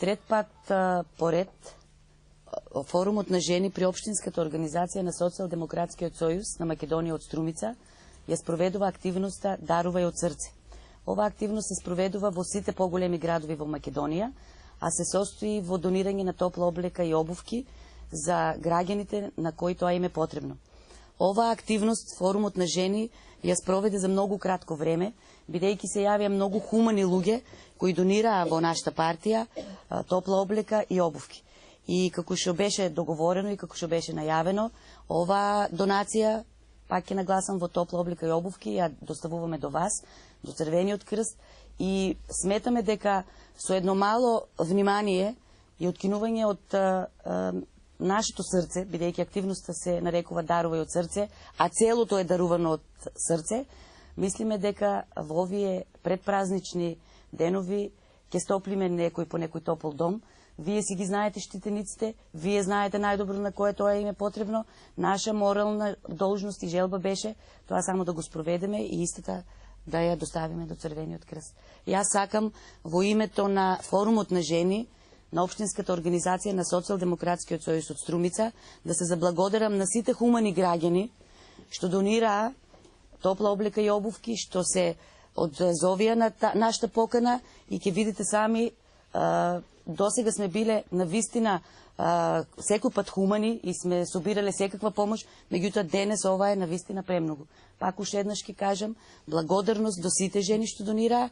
трет пат поред форумот на жени при Општинската организација на Социјалдемократскиот сојуз на Македонија од Струмица ја спроведува активноста Дарувај од срце. Ова активност се спроведува во сите поголеми градови во Македонија, а се состои во донирање на топла облека и обувки за граѓаните на кои тоа им е потребно. Оваа активност форумот на жени ја спроведе за многу кратко време, бидејќи се јавија многу хумани луѓе кои донираа во нашата партија топла облека и обувки. И како што беше договорено и како што беше најавено, оваа донација, пак ќе нагласам, во топла облека и обувки ја доставуваме до вас, до Црвениот крст, и сметаме дека со едно мало внимание и откинување од нашето срце, бидејќи активноста се нарекува Дарувај од срце, а целото е дарувано од срце, мислиме дека во овие предпразнични денови ќе стоплиме некој по некој топол дом. Вие си ги знаете штитениците, вие знаете најдобро на кое тоа им е потребно. Наша морална должност и желба беше тоа само да го спроведеме и истата да ја доставиме до Црвениот крст. Јас сакам во името на форумот на жени на Општинската организација на Социјалдемократскиот сојуз од Струмица да се заблагодарам на сите хумани граѓани што донираа топла облека и обувки, што се одзовија на нашата покана, и ќе видите сами, досега сме биле навистина секој пат хумани и сме собирале секаква помош, меѓутоа денес ова е навистина премногу. Пак уште еднаш ќе кажам, благодарност до сите жени што донираа.